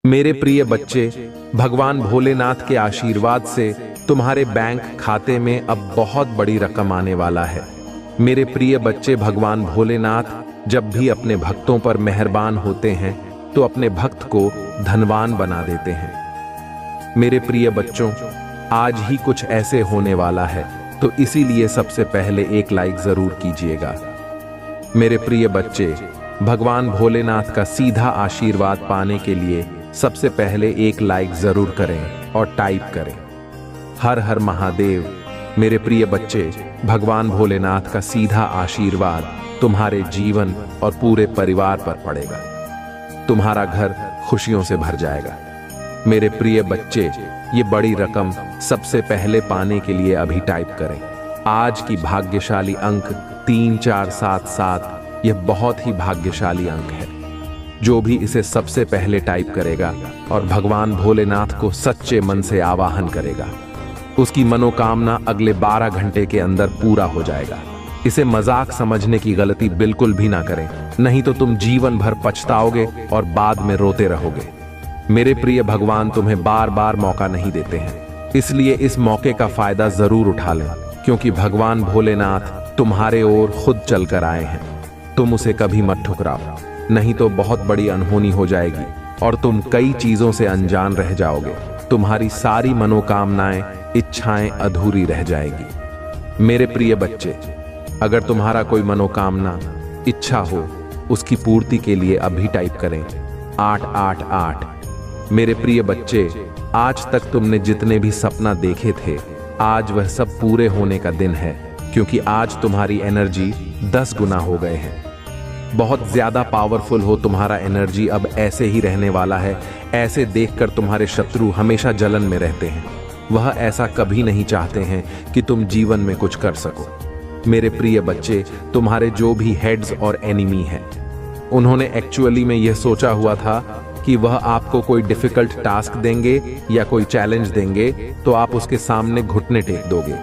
मेरे प्रिय बच्चे, भगवान भोलेनाथ के आशीर्वाद से तुम्हारे बैंक खाते में अब बहुत बड़ी रकम आने वाला है। मेरे प्रिय बच्चे, भगवान भोलेनाथ जब भी अपने भक्तों पर मेहरबान होते हैं तो अपने भक्त को धनवान बना देते हैं। मेरे प्रिय बच्चों, आज ही कुछ ऐसे होने वाला है, तो इसीलिए सबसे पहले एक लाइक जरूर कीजिएगा। मेरे प्रिय बच्चे, भगवान भोलेनाथ का सीधा आशीर्वाद पाने के लिए सबसे पहले एक लाइक जरूर करें और टाइप करें हर हर महादेव। मेरे प्रिय बच्चे, भगवान भोलेनाथ का सीधा आशीर्वाद तुम्हारे जीवन और पूरे परिवार पर पड़ेगा। तुम्हारा घर खुशियों से भर जाएगा। मेरे प्रिय बच्चे, ये बड़ी रकम सबसे पहले पाने के लिए अभी टाइप करें आज की भाग्यशाली अंक 3477। यह बहुत ही भाग्यशाली अंक है। जो भी इसे सबसे पहले टाइप करेगा और भगवान भोलेनाथ को सच्चे मन से आवाहन करेगा, उसकी मनोकामना अगले 12 घंटे के अंदर पूरा हो जाएगा। इसे मजाक समझने की गलती बिल्कुल भी ना करें, नहीं तो तुम जीवन भर पछताओगे और बाद में रोते रहोगे। मेरे प्रिय भगवान तुम्हें बार बार मौका नहीं देते हैं, इसलिए इस मौके का फायदा जरूर उठा लें, क्योंकि भगवान भोलेनाथ तुम्हारे ओर खुद चलकर आए हैं। तुम उसे कभी मत ठुकराओ, नहीं तो बहुत बड़ी अनहोनी हो जाएगी और तुम कई चीजों से अनजान रह जाओगे। तुम्हारी सारी मनोकामनाएं, इच्छाएं अधूरी रह जाएगी। मेरे प्रिय बच्चे, अगर तुम्हारा कोई मनोकामना, इच्छा हो, उसकी पूर्ति के लिए अभी टाइप करें 888। मेरे प्रिय बच्चे, आज तक तुमने जितने भी सपना देखे थे, आज वह सब पूरे होने का दिन है, क्योंकि आज तुम्हारी एनर्जी 10 गुना हो गए हैं। बहुत ज्यादा पावरफुल हो तुम्हारा एनर्जी अब ऐसे ही रहने वाला है। ऐसे देखकर तुम्हारे शत्रु हमेशा जलन में रहते हैं। वह ऐसा कभी नहीं चाहते हैं कि तुम जीवन में कुछ कर सको। मेरे प्रिय बच्चे, तुम्हारे जो भी हेड्स और एनिमी हैं, उन्होंने एक्चुअली में यह सोचा हुआ था कि वह आपको कोई डिफिकल्ट टास्क देंगे या कोई चैलेंज देंगे तो आप उसके सामने घुटने टेक दोगे।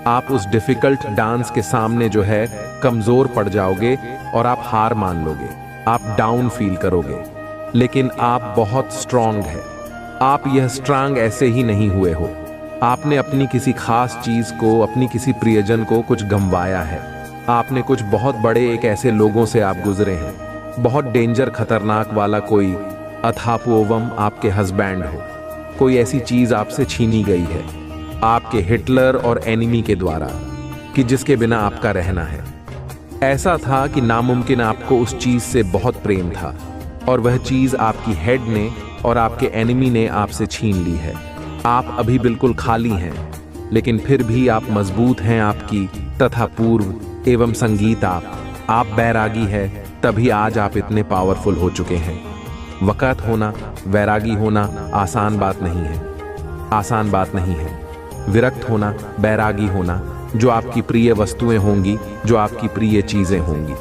आप उस डिफिकल्ट डांस के सामने जो है कमजोर पड़ जाओगे और आप हार मान लोगे, आप डाउन फील करोगे। लेकिन आप बहुत स्ट्रांग है। आप यह स्ट्रांग ऐसे ही नहीं हुए हो। आपने अपनी किसी खास चीज को, अपनी किसी प्रियजन को कुछ गंवाया है। आपने कुछ बहुत बड़े एक ऐसे लोगों से आप गुजरे हैं। बहुत डेंजर, खतरनाक वाला कोई अथापोवम आपके हस्बैंड हो। कोई ऐसी चीज आपसे छीनी गई है आपके हिटलर और एनिमी के द्वारा कि जिसके बिना आपका रहना है। ऐसा था कि नामुमकिन आपको उस चीज से बहुत प्रेम था और वह चीज आपकी हेड ने और आपके एनिमी ने आपसे छीन ली है। आप अभी बिल्कुल खाली हैं, लेकिन फिर भी आप मजबूत हैं। आपकी तथा पूर्व एवं संगीत आप बैरागी है, तभी आज आप इतने पावरफुल हो चुके हैं। वक़्त होना, वैरागी होना आसान बात नहीं है, आसान बात नहीं है। विरक्त होना, बैरागी होना, जो आपकी प्रिय वस्तुएं होंगी, जो आपकी प्रिय चीजें होंगी,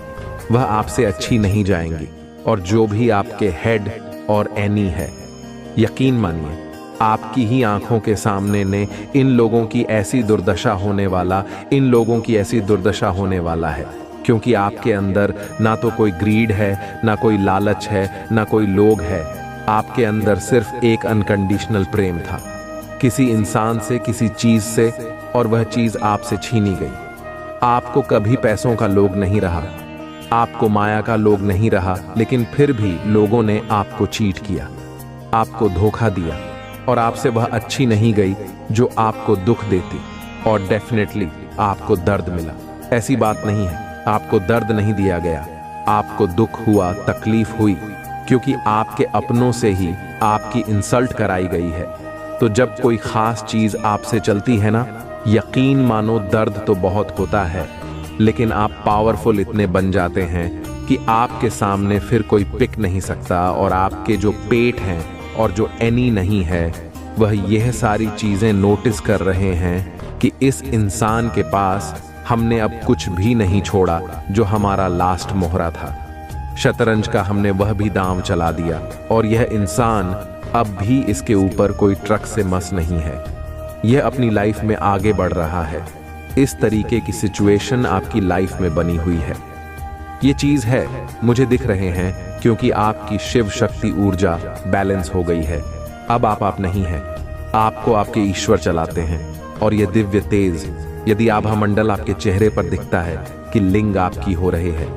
वह आपसे अच्छी नहीं जाएंगी। और जो भी आपके हेड और एनी है, यकीन मानिए आपकी ही आंखों के सामने ने इन लोगों की ऐसी दुर्दशा होने वाला, इन लोगों की ऐसी दुर्दशा होने वाला है, क्योंकि आपके अंदर ना तो कोई ग्रीड है, ना कोई लालच है, ना कोई लोभ है। आपके अंदर सिर्फ एक अनकंडीशनल प्रेम था, किसी इंसान से, किसी चीज से, और वह चीज आपसे छीनी गई। आपको कभी पैसों का लोभ नहीं रहा, आपको माया का लोभ नहीं रहा, लेकिन फिर भी लोगों ने आपको चीट किया, आपको धोखा दिया, और आपसे वह अच्छी नहीं गई जो आपको दुख देती, और डेफिनेटली आपको दर्द मिला। ऐसी बात नहीं है, आपको दर्द नहीं दिया गया, आपको दुख हुआ, तकलीफ हुई, क्योंकि आपके अपनों से ही आपकी इंसल्ट कराई गई है। तो जब कोई खास चीज आपसे चलती है ना, यकीन मानो दर्द तो बहुत होता है, लेकिन आप पावरफुल इतने बन जाते हैं कि आपके सामने फिर कोई पिक नहीं सकता। और आपके जो पेट हैं और जो एनी नहीं है, वह यह सारी चीजें नोटिस कर रहे हैं कि इस इंसान के पास हमने अब कुछ भी नहीं छोड़ा जो हमारा लास्ट मोहरा था। शतरंज का हमने वह भी दांव चला दिया, और यह इंसान अब भी इसके ऊपर कोई ट्रक से मस नहीं है। यह अपनी लाइफ में आगे बढ़ रहा है। इस तरीके की सिचुएशन आपकी लाइफ में बनी हुई है। ये चीज है, मुझे दिख रहे हैं क्योंकि आपकी शिव शक्ति ऊर्जा बैलेंस हो गई है। अब आप नहीं हैं, आपको आपके ईश्वर चलाते हैं। और ये दिव्य तेज यदि आभा मंडल आपके चेहरे पर दिखता है कि लिंग आपकी हो रहे हैं,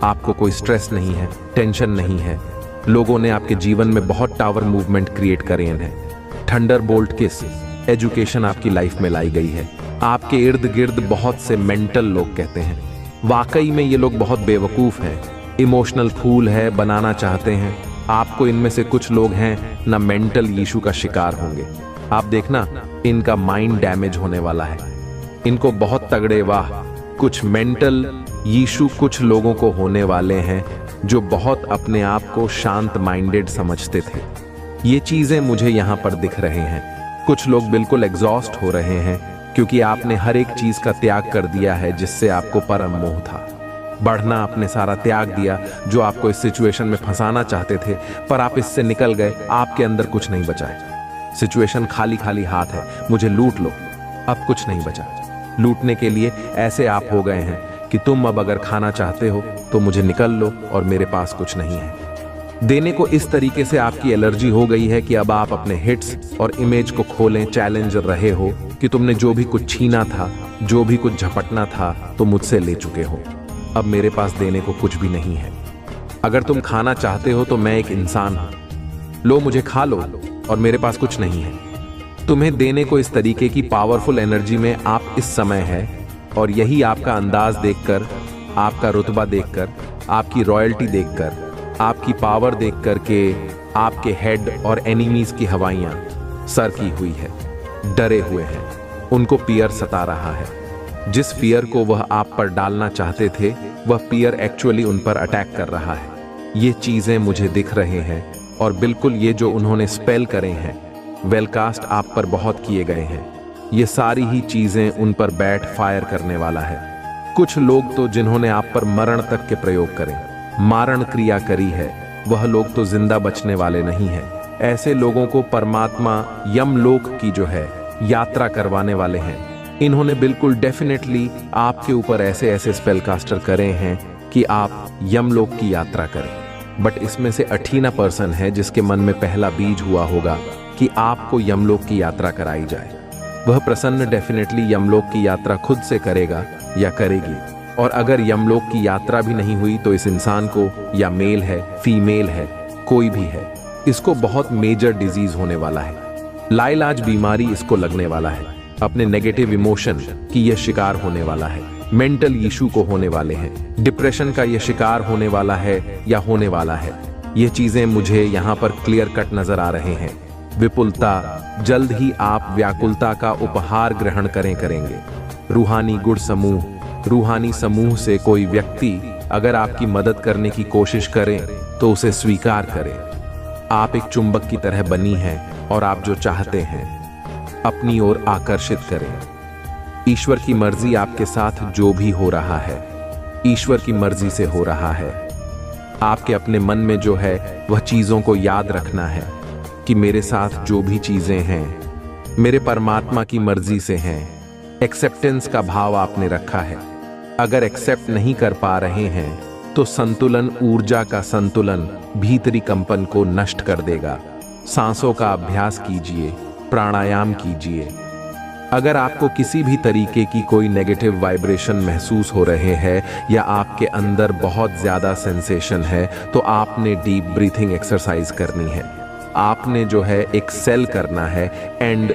आपको कोई स्ट्रेस नहीं है, टेंशन नहीं है। लोगों ने आपके जीवन में बहुत टावर मूवमेंट क्रिएट करे हैं। थंडरबोल्ट किस एजुकेशन आपकी लाइफ में लाई गई है। आपके इर्द गिर्द बहुत से मेंटल लोग कहते हैं, वाकई में ये लोग बहुत बेवकूफ हैं, इमोशनल फूल है, बनाना चाहते हैं आपको। इनमें से कुछ लोग हैं ना मेंटल यीशु का शिकार होंगे। आप देखना, इनका माइंड डैमेज होने वाला है। इनको बहुत तगड़े वाह कुछ मेंटल यीशु कुछ लोगों को होने वाले हैं जो बहुत अपने आप को शांत माइंडेड समझते थे। ये चीजें मुझे यहाँ पर दिख रहे हैं। कुछ लोग बिल्कुल एग्जॉस्ट हो रहे हैं क्योंकि आपने हर एक चीज का त्याग कर दिया है जिससे आपको परम मोह था। बढ़ना आपने सारा त्याग दिया जो आपको इस सिचुएशन में फंसाना चाहते थे, पर आप इससे निकल गए। आपके अंदर कुछ नहीं बचा है। सिचुएशन खाली खाली हाथ है, मुझे लूट लो, अब कुछ नहीं बचा। लूटने के लिए ऐसे आप हो गए हैं कि तुम अब अगर खाना चाहते हो तो मुझे निकल लो और मेरे पास कुछ नहीं है। देने को इस तरीके से आपकी एलर्जी हो गई है कि अब आप अपने हिट्स और इमेज को खोलें चैलेंज रहे हो कि तुमने जो भी कुछ छीना था, जो भी कुछ झपटना था, तो मुझसे ले चुके हो। अब मेरे पास देने को कुछ भी नहीं है। अगर तुम खाना चाहते हो तो मैं एक इंसान हूं, लो मुझे खा लो, और मेरे पास कुछ नहीं है। तुम्हें देने को इस तरीके की पावरफुल एनर्जी में आप इस समय है, और यही आपका अंदाज देखकर, आपका रुतबा देखकर, आपकी रॉयल्टी देखकर, आपकी पावर देखकर के आपके हेड और एनिमीज की हवाइयां सर की हुई है, डरे हुए हैं, उनको फियर सता रहा है। जिस फियर को वह आप पर डालना चाहते थे, वह फियर एक्चुअली उन पर अटैक कर रहा है। ये चीजें मुझे दिख रहे हैं, और बिल्कुल ये जो उन्होंने स्पेल करे हैं, वेलकास्ट आप पर बहुत किए गए हैं, ये सारी ही चीजें उन पर बैट फायर करने वाला है। कुछ लोग तो जिन्होंने आप पर मरण तक के प्रयोग करें, मारण क्रिया करी है, वह लोग तो जिंदा बचने वाले नहीं हैं। ऐसे लोगों को परमात्मा यमलोक की जो है यात्रा करवाने वाले हैं। इन्होंने बिल्कुल डेफिनेटली आपके ऊपर ऐसे ऐसे स्पेल कास्टर करे हैं कि आप यमलोक की यात्रा करें। बट इसमें से अठीना पर्सन है जिसके मन में पहला बीज हुआ होगा कि आपको यमलोक की यात्रा कराई जाए। वह प्रसन्न डेफिनेटली यमलोक की यात्रा खुद से करेगा या करेगी। और अगर यमलोक की यात्रा भी नहीं हुई तो इस इंसान को, या मेल है, फीमेल है, कोई भी है, इसको बहुत मेजर डिजीज होने वाला है। लाइलाज बीमारी इसको लगने वाला है। अपने नेगेटिव इमोशन की यह शिकार होने वाला है। मेंटल इशू को होने वाले हैं। डिप्रेशन का यह शिकार होने वाला है या होने वाला है। ये चीजें मुझे यहाँ पर क्लियर कट नजर आ रहे हैं। विपुलता, जल्द ही आप व्याकुलता का उपहार ग्रहण करेंगे। रूहानी गुण समूह, रूहानी समूह से कोई व्यक्ति अगर आपकी मदद करने की कोशिश करे तो उसे स्वीकार करें। आप एक चुंबक की तरह बनी हैं और आप जो चाहते हैं अपनी ओर आकर्षित करें। ईश्वर की मर्जी आपके साथ जो भी हो रहा है, ईश्वर की मर्जी से हो रहा है। आपके अपने मन में जो है वह चीजों को याद रखना है कि मेरे साथ जो भी चीजें हैं मेरे परमात्मा की मर्जी से हैं। एक्सेप्टेंस का भाव आपने रखा है। अगर एक्सेप्ट नहीं कर पा रहे हैं तो संतुलन, ऊर्जा का संतुलन भीतरी कंपन को नष्ट कर देगा। सांसों का अभ्यास कीजिए, प्राणायाम कीजिए। अगर आपको किसी भी तरीके की कोई नेगेटिव वाइब्रेशन महसूस हो रहे हैं या आपके अंदर बहुत ज्यादा सेंसेशन है तो आपने डीप ब्रीथिंग एक्सरसाइज करनी है। आपने जो है एक्सेल करना है एंड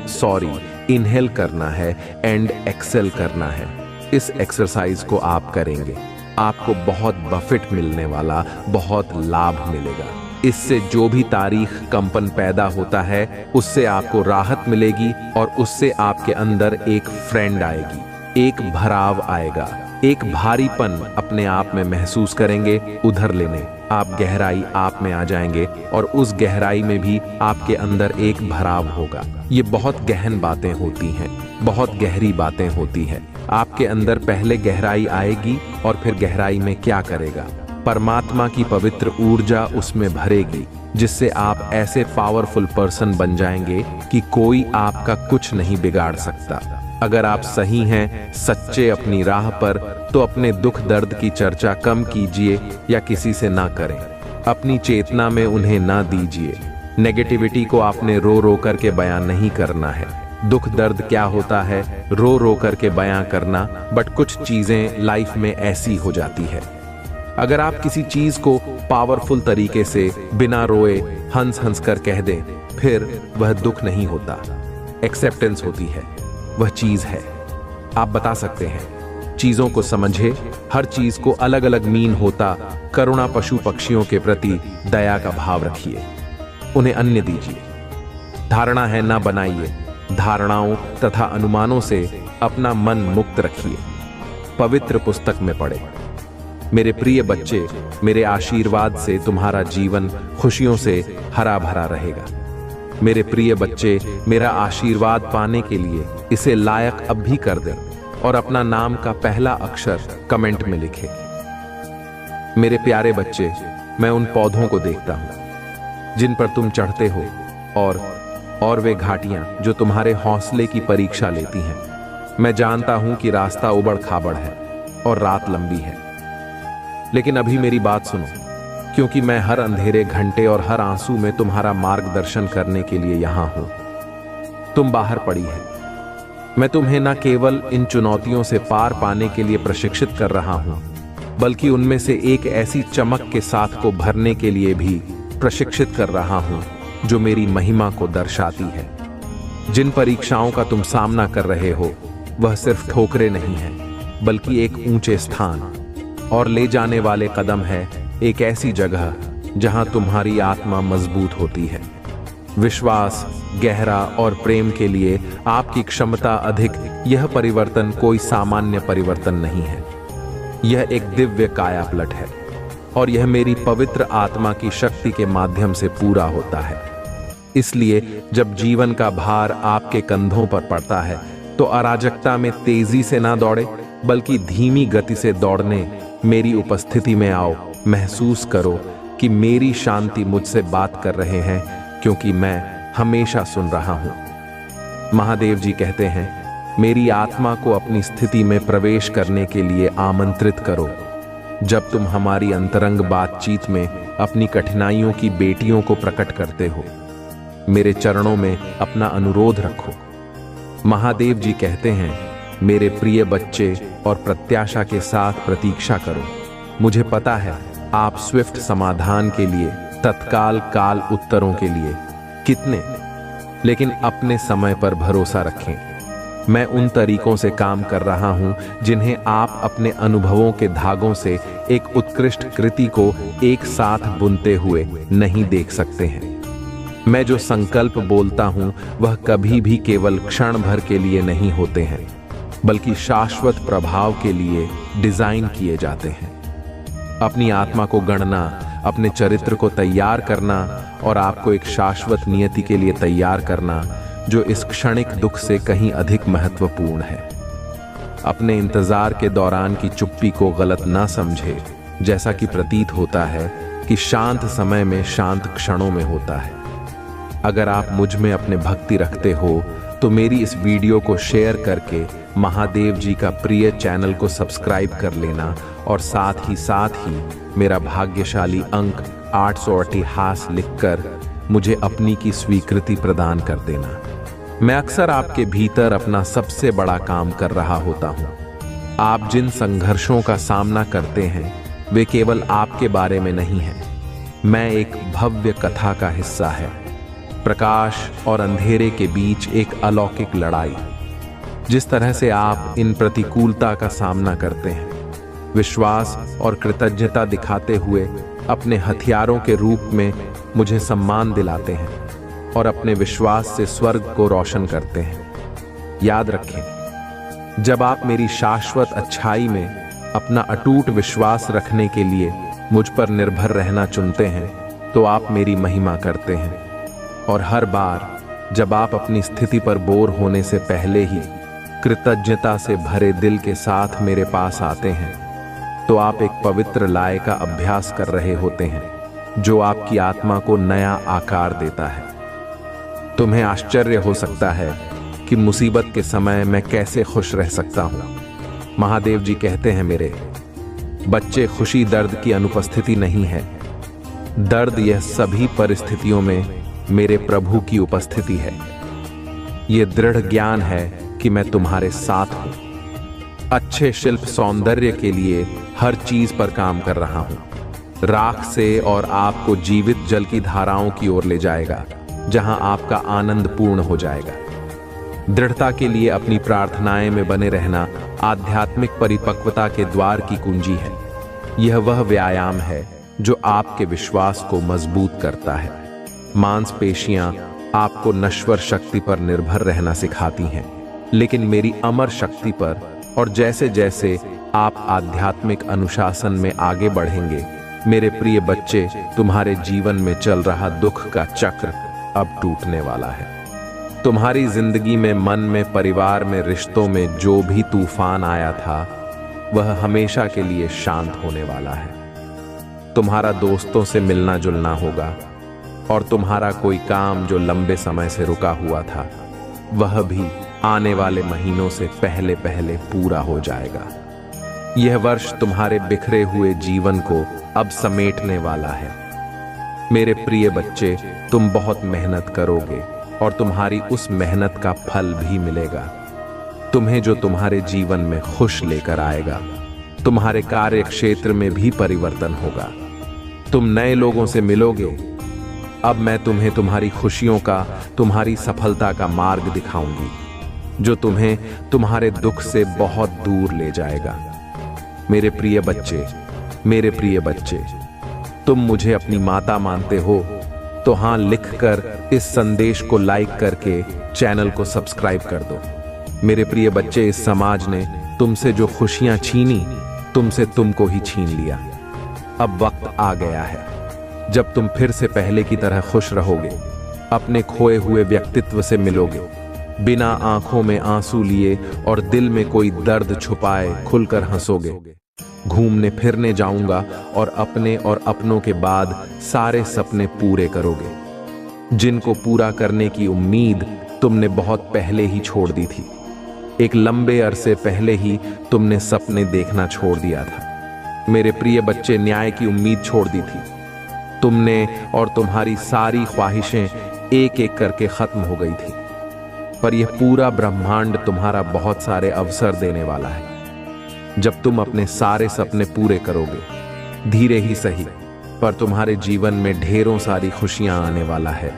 इनहेल करना है एंड एक्सेल करना है। इस एक्सरसाइज को आप करेंगे, आपको बहुत बफिट मिलने वाला, बहुत लाभ मिलेगा। इससे जो भी तारीख कंपन पैदा होता है उससे आपको राहत मिलेगी और उससे आपके अंदर एक फ्रेंड आएगी, एक भराव आएगा, एक भारीपन अपने आप में महसूस करेंगे। उधर लेने आप गहराई आप में आ जाएंगे और उस गहराई में भी आपके अंदर एक भराव होगा। ये बहुत गहन बातें होती हैं, बहुत गहरी बातें होती हैं। आपके अंदर पहले गहराई आएगी और फिर गहराई में क्या करेगा, परमात्मा की पवित्र ऊर्जा उसमें भरेगी, जिससे आप ऐसे पावरफुल पर्सन बन जाएंगे कि कोई आपका कुछ नहीं बिगाड़ सकता। अगर आप सही हैं, सच्चे अपनी राह पर, तो अपने दुख दर्द की चर्चा कम कीजिए या किसी से ना करें। अपनी चेतना में उन्हें ना दीजिए। नेगेटिविटी को आपने रो रो करके बयां नहीं करना है। दुख दर्द क्या होता है रो रो करके बयां करना, बट कुछ चीजें लाइफ में ऐसी हो जाती है। अगर आप किसी चीज को पावरफुल तरीके से बिना रोए हंस हंस कर कह दें, फिर वह दुख नहीं होता, एक्सेप्टेंस होती है, वह चीज है। आप बता सकते हैं, चीजों को समझे, हर चीज को अलग अलग मीन होता। करुणा पशु पक्षियों के प्रति दया का भाव रखिए, उन्हें अन्न दीजिए। धारणा है ना बनाइए, धारणाओं तथा अनुमानों से अपना मन मुक्त रखिए। पवित्र पुस्तक में पढ़े। मेरे प्रिय बच्चे, मेरे आशीर्वाद से तुम्हारा जीवन खुशियों से हरा भरा रहेगा। मेरे प्रिय बच्चे, मेरा आशीर्वाद पाने के लिए इसे लायक अब भी कर दें और अपना नाम का पहला अक्षर कमेंट में लिखें। मेरे प्यारे बच्चे, मैं उन पौधों को देखता हूं जिन पर तुम चढ़ते हो और वे घाटियां जो तुम्हारे हौसले की परीक्षा लेती हैं। मैं जानता हूं कि रास्ता उबड़ खाबड़ है और रात लंबी है, लेकिन अभी मेरी बात सुनो, क्योंकि मैं हर अंधेरे घंटे और हर आंसू में तुम्हारा मार्गदर्शन करने के लिए यहां हूं। तुम बाहर पड़ी है। मैं तुम्हें न केवल इन चुनौतियों से पार पाने के लिए प्रशिक्षित कर रहा हूं, बल्कि उनमें से एक ऐसी चमक के साथ को भरने के लिए भी प्रशिक्षित कर रहा हूं जो मेरी महिमा को दर्शाती है। जिन परीक्षाओं का तुम सामना कर रहे हो, वह सिर्फ ठोकरे नहीं है, बल्कि एक ऊंचे स्थान और ले जाने वाले कदम है, एक ऐसी जगह जहां तुम्हारी आत्मा मजबूत होती है। विश्वास गहरा और प्रेम के लिए आपकी क्षमता अधिक। यह परिवर्तन कोई सामान्य परिवर्तन नहीं है, यह एक दिव्य कायापलट है और यह मेरी पवित्र आत्मा की शक्ति के माध्यम से पूरा होता है। इसलिए जब जीवन का भार आपके कंधों पर पड़ता है, तो अराजकता में तेजी से ना दौड़े, बल्कि धीमी गति से दौड़ने मेरी उपस्थिति में आओ। महसूस करो कि मेरी शांति मुझसे बात कर रहे हैं, क्योंकि मैं हमेशा सुन रहा हूं। महादेव जी कहते हैं, मेरी आत्मा को अपनी स्थिति में प्रवेश करने के लिए आमंत्रित करो। जब तुम हमारी अंतरंग बातचीत में अपनी कठिनाइयों की बेटियों को प्रकट करते हो, मेरे चरणों में अपना अनुरोध रखो। महादेव जी कहते हैं, मेरे प्रिय बच्चे, और प्रत्याशा के साथ प्रतीक्षा करो। मुझे पता है आप स्विफ्ट समाधान के लिए, तत्काल काल उत्तरों के लिए कितने, लेकिन अपने समय पर भरोसा रखें। मैं उन तरीकों से काम कर रहा हूं जिन्हें आप अपने अनुभवों के धागों से एक उत्कृष्ट कृति को एक साथ बुनते हुए नहीं देख सकते हैं। मैं जो संकल्प बोलता हूं वह कभी भी केवल क्षण भर के लिए नहीं होते हैं, बल्कि शाश्वत प्रभाव के लिए डिजाइन किए जाते हैं। अपनी आत्मा को गढ़ना, अपने चरित्र को तैयार करना और आपको एक शाश्वत नियति के लिए तैयार करना, जो इस क्षणिक दुख से कहीं अधिक महत्वपूर्ण है। अपने इंतजार के दौरान की चुप्पी को गलत ना समझे। जैसा कि प्रतीत होता है कि शांत समय में शांत क्षणों में होता है। अगर आप मुझ में अपने भक्ति रखते हो तो मेरी इस वीडियो को शेयर करके महादेव जी का प्रिय चैनल को सब्सक्राइब कर लेना और साथ ही मेरा भाग्यशाली अंक 888 लिखकर मुझे अपनी की स्वीकृति प्रदान कर देना। मैं अक्सर आपके भीतर अपना सबसे बड़ा काम कर रहा होता हूँ। आप जिन संघर्षों का सामना करते हैं वे केवल आपके बारे में नहीं है। मैं एक भव्य कथा का हिस्सा है। प्रकाश और अंधेरे के बीच एक अलौकिक लड़ाई। जिस तरह से आप इन प्रतिकूलता का सामना करते हैं, विश्वास और कृतज्ञता दिखाते हुए अपने हथियारों के रूप में मुझे सम्मान दिलाते हैं और अपने विश्वास से स्वर्ग को रोशन करते हैं। याद रखें, जब आप मेरी शाश्वत अच्छाई में अपना अटूट विश्वास रखने के लिए मुझ पर निर्भर रहना चुनते हैं, तो आप मेरी महिमा करते हैं। और हर बार जब आप अपनी स्थिति पर बोर होने से पहले ही कृतज्ञता से भरे दिल के साथ मेरे पास आते हैं, तो आप एक पवित्र लय का अभ्यास कर रहे होते हैं, जो आपकी आत्मा को नया आकार देता है। तुम्हें आश्चर्य हो सकता है कि मुसीबत के समय मैं कैसे खुश रह सकता हूं। महादेव जी कहते हैं, मेरे बच्चे, खुशी दर्द की अनुपस्थिति नहीं है, दर्द यह सभी परिस्थितियों में मेरे प्रभु की उपस्थिति है। यह दृढ़ ज्ञान है कि मैं तुम्हारे साथ हूं। अच्छे शिल्प सौंदर्य के लिए हर चीज पर काम कर रहा हूं। राख से और आपको जीवित जल की धाराओं की ओर ले जाएगा, जहां आपका आनंद पूर्ण हो जाएगा। दृढ़ता के लिए अपनी प्रार्थनाएं में बने रहना आध्यात्मिक परिपक्वता के द्वार की कुंजी है। यह वह व्यायाम है जो आपके विश्वास को मजबूत करता है। मांसपेशियां आपको नश्वर शक्ति पर निर्भर रहना सिखाती हैं, लेकिन मेरी अमर शक्ति पर। और जैसे जैसे आप आध्यात्मिक अनुशासन में आगे बढ़ेंगे, मेरे प्रिय बच्चे, तुम्हारे जीवन में चल रहा दुख का चक्र अब टूटने वाला है। तुम्हारी जिंदगी में, मन में, परिवार में, रिश्तों में जो भी तूफान आया था, वह हमेशा के लिए शांत होने वाला है। तुम्हारा दोस्तों से मिलना जुलना होगा, और तुम्हारा कोई काम जो लंबे समय से रुका हुआ था, वह भी आने वाले महीनों से पहले पहले पूरा हो जाएगा। यह वर्ष तुम्हारे बिखरे हुए जीवन को अब समेटने वाला है। मेरे प्रिय बच्चे, तुम बहुत मेहनत करोगे और तुम्हारी उस मेहनत का फल भी मिलेगा। तुम्हें जो तुम्हारे जीवन में खुश लेकर आएगा। तुम्हारे कार्य क्षेत्र में भी परिवर्तन होगा। तुम नए लोगों से मिलोगे। अब मैं तुम्हें तुम्हारी खुशियों का, तुम्हारी सफलता का मार्ग दिखाऊंगी, जो तुम्हें तुम्हारे दुख से बहुत दूर ले जाएगा। मेरे प्रिय बच्चे, मेरे प्रिय बच्चे, तुम मुझे अपनी माता मानते हो तो हाँ लिखकर इस संदेश को लाइक करके चैनल को सब्सक्राइब कर दो। मेरे प्रिय बच्चे, इस समाज ने तुमसे जो खुशियां छीनी, तुमसे तुमको ही छीन लिया। अब वक्त आ गया है जब तुम फिर से पहले की तरह खुश रहोगे, अपने खोए हुए व्यक्तित्व से मिलोगे, बिना आंखों में आंसू लिए और दिल में कोई दर्द छुपाए खुलकर हंसोगे। घूमने फिरने जाऊंगा और अपने और अपनों के बाद सारे सपने पूरे करोगे, जिनको पूरा करने की उम्मीद तुमने बहुत पहले ही छोड़ दी थी। एक लंबे अरसे पहले ही तुमने सपने देखना छोड़ दिया था। मेरे प्रिय बच्चे, न्याय की उम्मीद छोड़ दी थी तुमने, और तुम्हारी सारी ख्वाहिशें एक एक करके खत्म हो गई थी। पर यह पूरा ब्रह्मांड तुम्हारा बहुत सारे अवसर देने वाला है। जब तुम अपने सारे सपने पूरे करोगे, धीरे ही सही, पर तुम्हारे जीवन में ढेरों सारी खुशियां आने वाला है।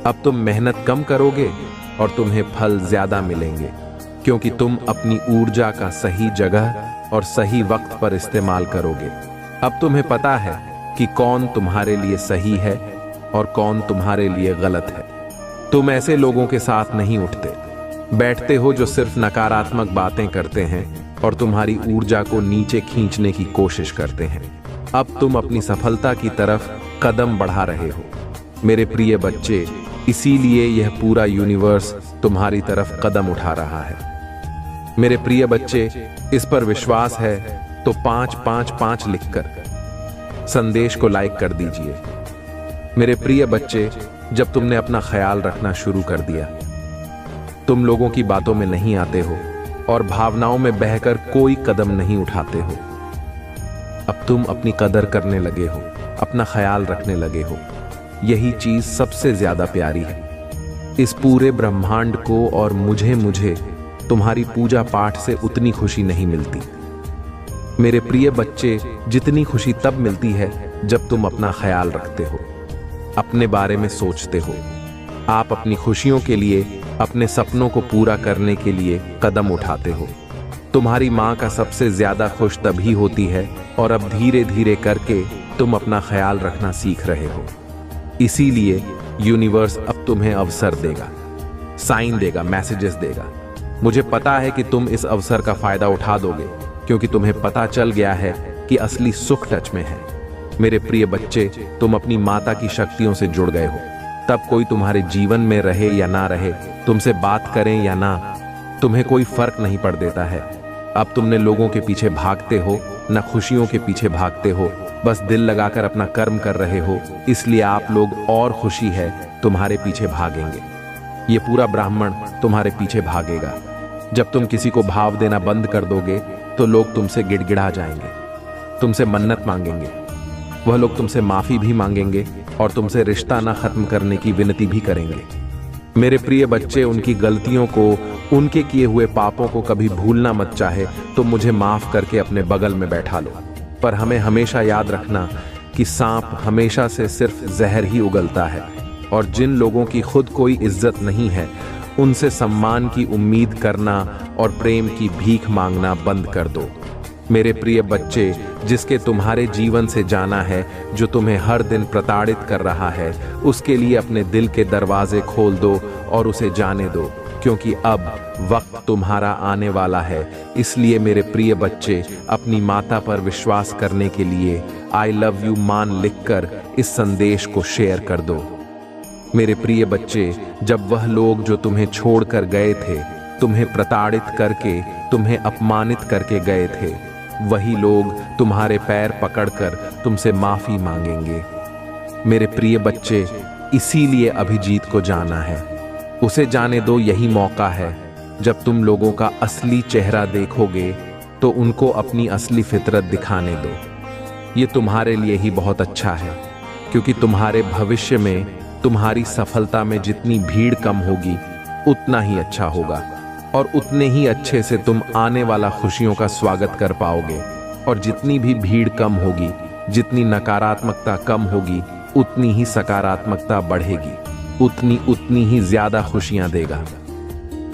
अब तुम मेहनत कम करोगे और तुम्हें फल ज्यादा मिलेंगे, क्योंकि तुम अपनी ऊर्जा का सही जगह और सही वक्त पर इस्तेमाल करोगे। अब तुम्हें पता है कि कौन तुम्हारे लिए सही है और कौन तुम्हारे लिए गलत है। तुम ऐसे लोगों के साथ नहीं उठते बैठते हो जो सिर्फ नकारात्मक बातें करते हैं और तुम्हारी ऊर्जा को नीचे खींचने की कोशिश करते हैं। अब तुम अपनी सफलता की तरफ कदम बढ़ा रहे हो। मेरे प्रिय बच्चे, इसीलिए यह पूरा यूनिवर्स तुम्हारी तरफ कदम उठा रहा है। मेरे प्रिय बच्चे, इस पर विश्वास है तो 555 लिखकर संदेश को लाइक कर दीजिए। मेरे प्रिय बच्चे, जब तुमने अपना ख्याल रखना शुरू कर दिया, तुम लोगों की बातों में नहीं आते हो और भावनाओं में बहकर कोई कदम नहीं उठाते हो। अब तुम अपनी कदर करने लगे हो, अपना ख्याल रखने लगे हो। यही चीज सबसे ज्यादा प्यारी है। इस पूरे ब्रह्मांड को और मुझे तुम्हारी पूजा पाठ से उतनी खुशी नहीं मिलती। मेरे प्रिय बच्चे, जितनी खुशी तब मिलती है जब तुम अपना ख्याल रखते हो, अपने बारे में सोचते हो। आप अपनी खुशियों के लिए, अपने सपनों को पूरा करने के लिए कदम उठाते हो। तुम्हारी माँ का सबसे ज्यादा खुश तभी होती है, और अब धीरे धीरे करके तुम अपना ख्याल रखना सीख रहे हो। इसीलिए यूनिवर्स अब तुम्हें अवसर देगा, साइन देगा, मैसेजेस देगा। मुझे पता है कि तुम इस अवसर का फायदा उठा दोगे, क्योंकि तुम्हें पता चल गया है कि असली सुख टच में है। मेरे प्रिय बच्चे, तुम अपनी माता की शक्तियों से जुड़ गए हो। तब कोई तुम्हारे जीवन में रहे या ना रहे, तुमसे बात करें या ना, तुम्हें कोई फर्क नहीं पड़ देता है। अब तुमने लोगों के पीछे भागते हो, न खुशियों के पीछे भागते हो, बस दिल लगाकर अपना कर्म कर रहे हो। इसलिए आप लोग और खुशी है तुम्हारे पीछे भागेंगे। ये पूरा ब्राह्मण तुम्हारे पीछे भागेगा। जब तुम किसी को भाव देना बंद कर दोगे तो लोग तुमसे गिड़गिड़ा जाएंगे, तुमसे मन्नत मांगेंगे। वह लोग तुमसे माफी भी मांगेंगे और तुमसे रिश्ता ना खत्म करने की विनती भी करेंगे। मेरे प्रिय बच्चे, उनकी गलतियों को, उनके किए हुए पापों को कभी भूलना मत चाहे तो मुझे माफ करके अपने बगल में बैठा लो। पर हमें हमेशा याद रखना कि सांप हमेशा से सिर्फ जहर ही उगलता है, और जिन लोगों की खुद कोई इज्जत नहीं है उनसे सम्मान की उम्मीद करना और प्रेम की भीख मांगना बंद कर दो। मेरे प्रिय बच्चे, जिसके तुम्हारे जीवन से जाना है, जो तुम्हें हर दिन प्रताड़ित कर रहा है, उसके लिए अपने दिल के दरवाजे खोल दो और उसे जाने दो, क्योंकि अब वक्त तुम्हारा आने वाला है। इसलिए मेरे प्रिय बच्चे, अपनी माता पर विश्वास करने के लिए आई लव यू मान लिखकर इस संदेश को शेयर कर दो। मेरे प्रिय बच्चे, जब वह लोग जो तुम्हें छोड़कर गए थे, तुम्हें प्रताड़ित करके, तुम्हें अपमानित करके गए थे, वही लोग तुम्हारे पैर पकड़कर तुमसे माफी मांगेंगे। मेरे प्रिय बच्चे, इसीलिए अभिजीत को जाना है। उसे जाने दो, यही मौका है। जब तुम लोगों का असली चेहरा देखोगे तो उनको अपनी असली फितरत दिखाने दो। ये तुम्हारे लिए ही बहुत अच्छा है, क्योंकि तुम्हारे भविष्य में, तुम्हारी सफलता में जितनी भीड़ कम होगी उतना ही अच्छा होगा, और उतने ही अच्छे से तुम आने वाला खुशियों का स्वागत कर पाओगे। और जितनी भी भीड़ कम होगी, जितनी नकारात्मकता कम होगी, उतनी ही सकारात्मकता बढ़ेगी, उतनी ही ज्यादा खुशियां देगा।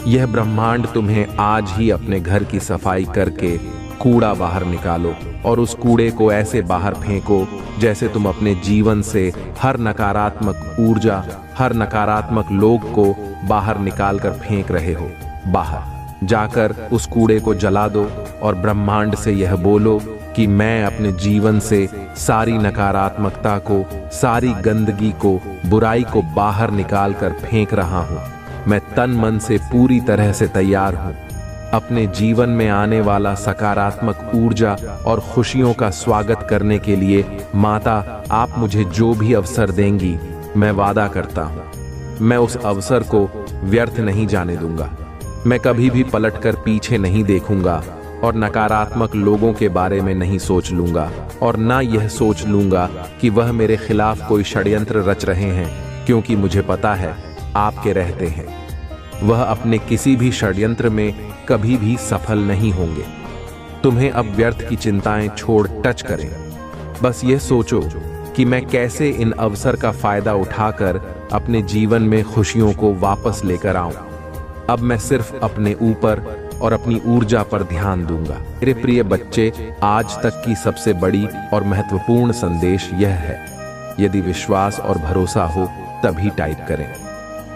यह ब्रह्मांड तुम्हें आज ही अपने घर की सफाई करके कूड़ा बाहर निकालो, और उस कूड़े को ऐसे बाहर फेंको जैसे तुम अपने जीवन से हर नकारात्मक ऊर्जा, हर नकारात्मक लोग को बाहर निकाल कर फेंक रहे हो। बाहर जाकर उस कूड़े को जला दो और ब्रह्मांड से यह बोलो कि मैं अपने जीवन से सारी नकारात्मकता को, सारी गंदगी को, बुराई को बाहर निकाल कर फेंक रहा हूं। मैं तन मन से पूरी तरह से तैयार हूं। अपने जीवन में आने वाला सकारात्मक ऊर्जा और खुशियों का स्वागत करने के लिए माता, आप मुझे जो भी अवसर देंगी, मैं वादा करता हूं, मैं उस अवसर को व्यर्थ नहीं जाने दूंगा। मैं कभी भी पलटकर पीछे नहीं देखूंगा और नकारात्मक लोगों के बारे में नहीं सोच लूंगा, और ना यह सोच लूंगा कि वह मेरे खिलाफ कोई षड्यंत्र रच रहे हैं, क्योंकि मुझे पता है आपके रहते हैं वह अपने किसी भी षड्यंत्र में कभी भी सफल नहीं होंगे। तुम्हें अब व्यर्थ की चिंताएं छोड़ टच करें। बस यह सोचो कि मैं कैसे इन अवसर का फायदा उठाकर अपने जीवन में खुशियों को वापस लेकर आऊं। अब मैं सिर्फ अपने ऊपर और अपनी ऊर्जा पर ध्यान दूंगा। मेरे प्रिय बच्चे, आज तक की सबसे बड़ी और महत्वपूर्ण संदेश यह है, यदि विश्वास और भरोसा हो तभी टाइप करें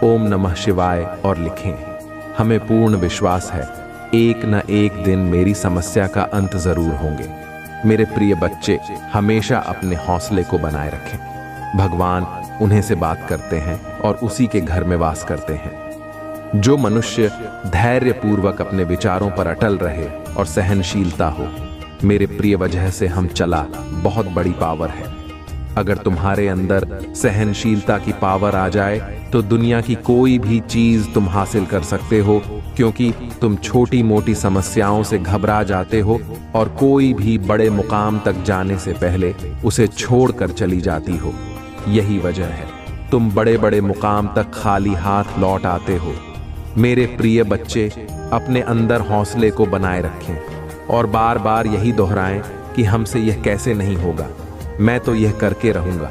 ओम नमः शिवाय और लिखें। हमें पूर्ण विश्वास है एक न एक दिन मेरी समस्या का अंत जरूर होंगे। मेरे प्रिय बच्चे, हमेशा अपने हौसले को बनाए रखें। भगवान उन्हें से बात करते हैं और उसी के घर में वास करते हैं। जो मनुष्य धैर्य पूर्वक अपने विचारों पर अटल रहे और सहनशीलता हो, मेरे प्रिय वजह से हम चला बहुत बड़ी पावर है। अगर तुम्हारे अंदर सहनशीलता की पावर आ जाए तो दुनिया की कोई भी चीज तुम हासिल कर सकते हो, क्योंकि तुम छोटी मोटी समस्याओं से घबरा जाते हो और कोई भी बड़े मुकाम तक जाने से पहले उसे छोड़कर चली जाती हो। यही वजह है तुम बड़े बड़े मुकाम तक खाली हाथ लौट आते हो। मेरे प्रिय बच्चे, अपने अंदर हौसले को बनाए रखें और बार बार यही दोहराएं कि हमसे यह कैसे नहीं होगा, मैं तो यह करके रहूंगा।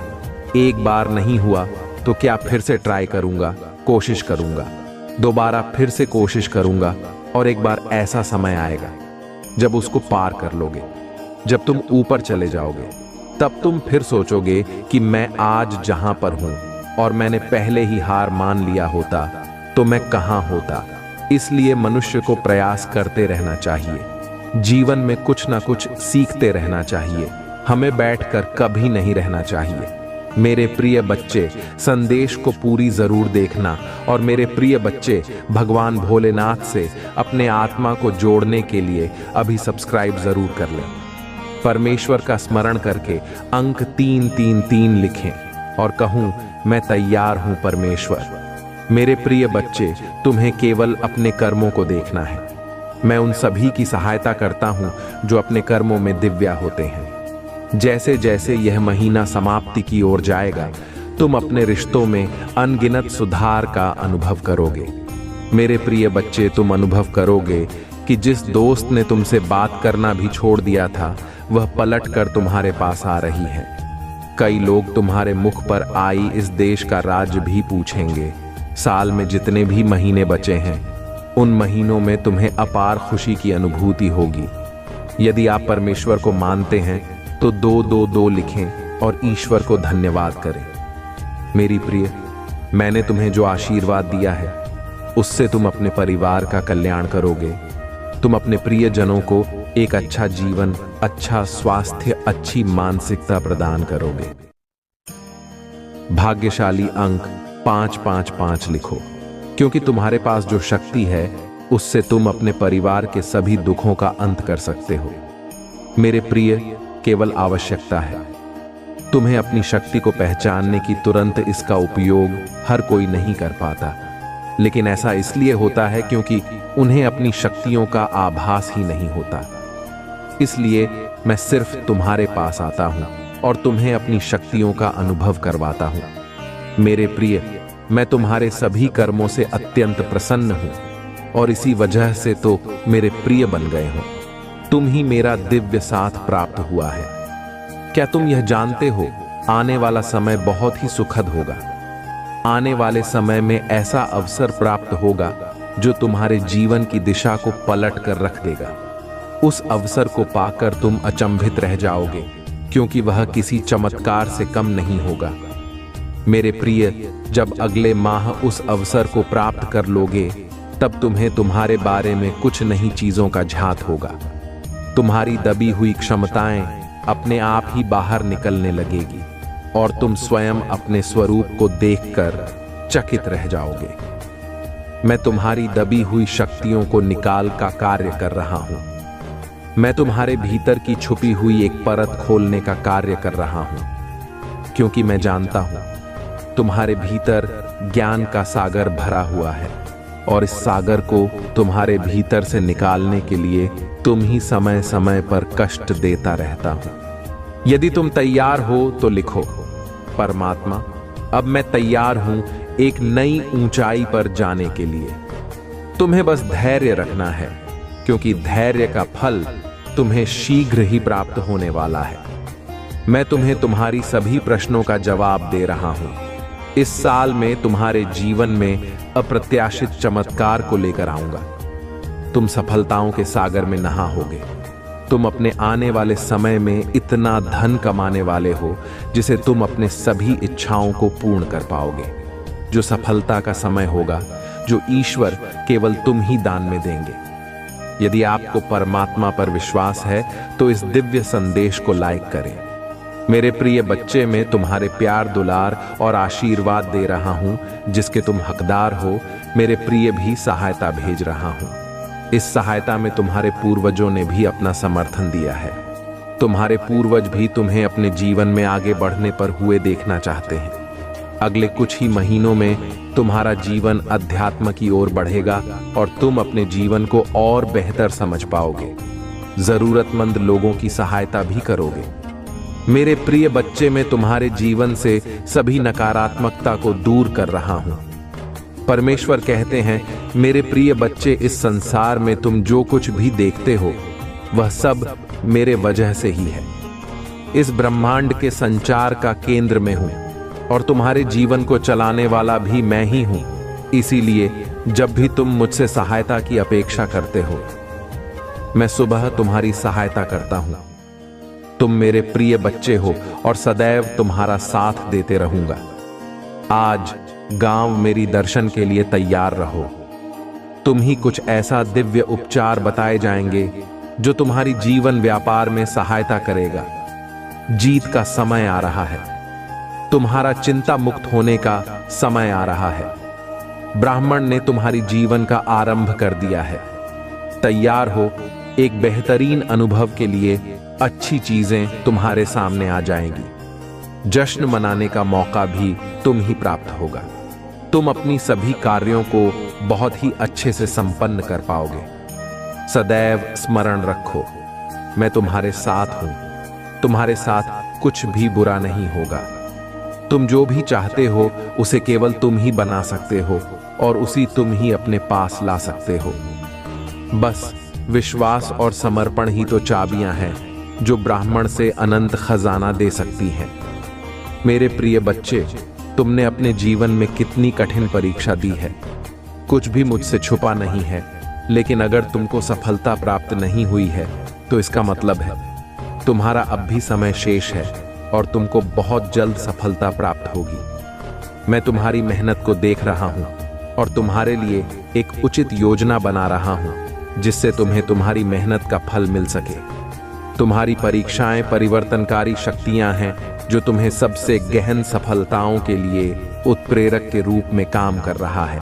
एक बार नहीं हुआ तो क्या फिर से ट्राई करूंगा, कोशिश करूंगा, दोबारा फिर से कोशिश करूंगा, और एक बार ऐसा समय आएगा जब उसको पार कर लोगे। जब तुम ऊपर चले जाओगे तब तुम फिर सोचोगे कि मैं आज जहां पर हूं और मैंने पहले ही हार मान लिया होता तो मैं कहां होता। इसलिए मनुष्य को प्रयास करते रहना चाहिए, जीवन में कुछ ना कुछ सीखते रहना चाहिए। हमें बैठकर कभी नहीं रहना चाहिए। मेरे प्रिय बच्चे, संदेश को पूरी जरूर देखना, और मेरे प्रिय बच्चे, भगवान भोलेनाथ से अपने आत्मा को जोड़ने के लिए अभी सब्सक्राइब जरूर कर लें। परमेश्वर का स्मरण करके अंक 333 लिखें और कहूं, मैं तैयार हूं परमेश्वर। मेरे प्रिय बच्चे, तुम्हें केवल अपने कर्मों को देखना है। मैं उन सभी की सहायता करता हूं जो अपने कर्मों में दिव्या होते हैं। जैसे जैसे यह महीना समाप्ति की ओर जाएगा, तुम अपने रिश्तों में अनगिनत सुधार का अनुभव करोगे। मेरे प्रिय बच्चे, तुम अनुभव करोगे कि जिस दोस्त ने तुमसे बात करना भी छोड़ दिया था, वह पलट कर तुम्हारे पास आ रही है। कई लोग तुम्हारे मुख पर आई इस देश का राज भी पूछेंगे। साल में जितने भी महीने बचे हैं, उन महीनों में तुम्हें अपार खुशी की अनुभूति होगी। यदि आप परमेश्वर को मानते हैं तो 222 लिखें और ईश्वर को धन्यवाद करें। मेरी प्रिय, मैंने तुम्हें जो आशीर्वाद दिया है, उससे तुम अपने परिवार का कल्याण करोगे। तुम अपने प्रियजनों को एक अच्छा जीवन, अच्छा स्वास्थ्य, अच्छी मानसिकता प्रदान करोगे। भाग्यशाली अंक 555 लिखो, क्योंकि तुम्हारे पास जो शक्ति है, उससे तुम अपने परिवार के सभी दुखों का अंत कर सकते हो। मेरे प्रिय, केवल आवश्यकता है। तुम्हें अपनी शक्ति को पहचानने की तुरंत इसका उपयोग हर कोई नहीं कर पाता, लेकिन ऐसा इसलिए होता है क्योंकि उन्हें अपनी शक्तियों का आभास ही नहीं होता। इसलिए मैं सिर्फ तुम्हारे पास आता हूं और तुम्हें अपनी शक्तियों का अनुभव करवाता हूं। मेरे प्रिय, मैं तुम्हारे सभी कर्मों से अत्यंत प्रसन्न हूं और इसी वजह से तो मेरे प्रिय बन गए हो। तुम ही मेरा दिव्य साथ प्राप्त हुआ है। क्या तुम यह जानते हो, आने वाला समय बहुत ही सुखद होगा। आने वाले समय में ऐसा अवसर प्राप्त होगा जो तुम्हारे जीवन की दिशा को पलट कर रख देगा। उस अवसर को पाकर तुम अचंभित रह जाओगे, क्योंकि वह किसी चमत्कार से कम नहीं होगा। मेरे प्रिय, जब अगले माह उस अवसर को प्राप्त कर लोगे, तब तुम्हें तुम्हारे बारे में कुछ नई चीजों का झात होगा। तुम्हारी दबी हुई क्षमताएं अपने आप ही बाहर निकलने लगेगी और तुम स्वयं अपने स्वरूप को देखकर चकित रह जाओगे। मैं तुम्हारी दबी हुई शक्तियों को निकाल का कार्य कर रहा हूं। मैं तुम्हारे भीतर की छुपी हुई एक परत खोलने का कार्य कर रहा हूं, क्योंकि मैं जानता हूं तुम्हारे भीतर ज्ञान का सागर भरा हुआ है और इस सागर को तुम्हारे भीतर से निकालने के लिए तुम ही समय समय पर कष्ट देता रहता हूं। यदि तुम तैयार हो तो लिखो, परमात्मा, अब मैं तैयार हूं एक नई ऊंचाई पर जाने के लिए। तुम्हें बस धैर्य रखना है, क्योंकि धैर्य का फल तुम्हें शीघ्र ही प्राप्त होने वाला है। मैं तुम्हें तुम्हारी सभी प्रश्नों का जवाब दे रहा हूं। इस साल में तुम्हारे जीवन में अप्रत्याशित चमत्कार को लेकर आऊंगा। तुम सफलताओं के सागर में नहाओगे। तुम अपने आने वाले समय में इतना धन कमाने वाले हो जिसे तुम अपने सभी इच्छाओं को पूर्ण कर पाओगे। जो सफलता का समय होगा, जो ईश्वर केवल तुम ही दान में देंगे। यदि आपको परमात्मा पर विश्वास है तो इस दिव्य संदेश को लाइक करें। मेरे प्रिय बच्चे, मैं तुम्हारे प्यार, दुलार और आशीर्वाद दे रहा हूं, जिसके तुम हकदार हो। मेरे प्रिय भी सहायता भेज रहा हूं। इस सहायता में तुम्हारे पूर्वजों ने भी अपना समर्थन दिया है। तुम्हारे पूर्वज भी तुम्हें अपने जीवन में आगे बढ़ने पर हुए देखना चाहते हैं। अगले कुछ ही महीनों में तुम्हारा जीवन अध्यात्म की ओर बढ़ेगा और तुम अपने जीवन को और बेहतर समझ पाओगे। जरूरतमंद लोगों की सहायता भी करोगे। मेरे प्रिय बच्चे, मैं तुम्हारे जीवन से सभी नकारात्मकता को दूर कर रहा हूं। परमेश्वर कहते हैं, मेरे प्रिय बच्चे, इस संसार में तुम जो कुछ भी देखते हो, वह सब मेरे वजह से ही है। इस ब्रह्मांड के संचार का केंद्र में हूं और तुम्हारे जीवन को चलाने वाला भी मैं ही हूं। इसीलिए जब भी तुम मुझसे सहायता की अपेक्षा करते हो, मैं सुबह तुम्हारी सहायता करता हूं। तुम मेरे प्रिय बच्चे हो और सदैव तुम्हारा साथ देते रहूंगा। आज गांव मेरी दर्शन के लिए तैयार रहो। तुम ही कुछ ऐसा दिव्य उपचार बताए जाएंगे जो तुम्हारी जीवन व्यापार में सहायता करेगा। जीत का समय आ रहा है। तुम्हारा चिंता मुक्त होने का समय आ रहा है। ब्राह्मण ने तुम्हारी जीवन का आरंभ कर दिया है। तैयार हो, एक बेहतरीन अनुभव के लिए अच्छी चीजें तुम्हारे सामने आ जाएंगी। जश्न मनाने का मौका भी तुम ही प्राप्त होगा। तुम अपनी सभी कार्यों को बहुत ही अच्छे से संपन्न कर पाओगे। सदैव स्मरण रखो, मैं तुम्हारे साथ हूं। तुम्हारे साथ कुछ भी बुरा नहीं होगा। तुम जो भी चाहते हो उसे केवल तुम ही बना सकते हो और उसी तुम ही अपने पास ला सकते हो। बस विश्वास और समर्पण ही तो चाबियां हैं जो ब्राह्मण से अनंत खजाना दे सकती हैं। मेरे प्रिय बच्चे, तुमने अपने जीवन में कितनी कठिन परीक्षा दी है। कुछ भी मुझसे छुपा नहीं है, लेकिन अगर तुमको सफलता प्राप्त नहीं हुई है तो इसका मतलब है तुम्हारा अब भी समय शेष है और तुमको बहुत जल्द सफलता प्राप्त होगी। मैं तुम्हारी मेहनत को देख रहा हूं और तुम्हारे लिए एक उचित योजना बना रहा हूं जिससे तुम्हें तुम्हारी मेहनत का फल मिल सके। तुम्हारी परीक्षाएं परिवर्तनकारी शक्तियां हैं जो तुम्हें सबसे गहन सफलताओं के लिए उत्प्रेरक के रूप में काम कर रहा है।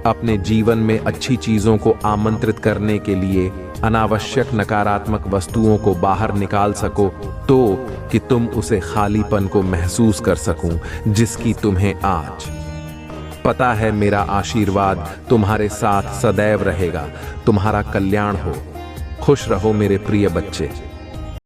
अपने जीवन में अच्छी चीजों को आमंत्रित करने के लिए अनावश्यक नकारात्मक वस्तुओं को बाहर निकाल सको तो कि तुम उसे खालीपन को महसूस कर सको जिसकी तुम्हें आज पता है। मेरा आशीर्वाद तुम्हारे साथ सदैव रहेगा। तुम्हारा कल्याण हो। खुश रहो मेरे प्रिय बच्चे।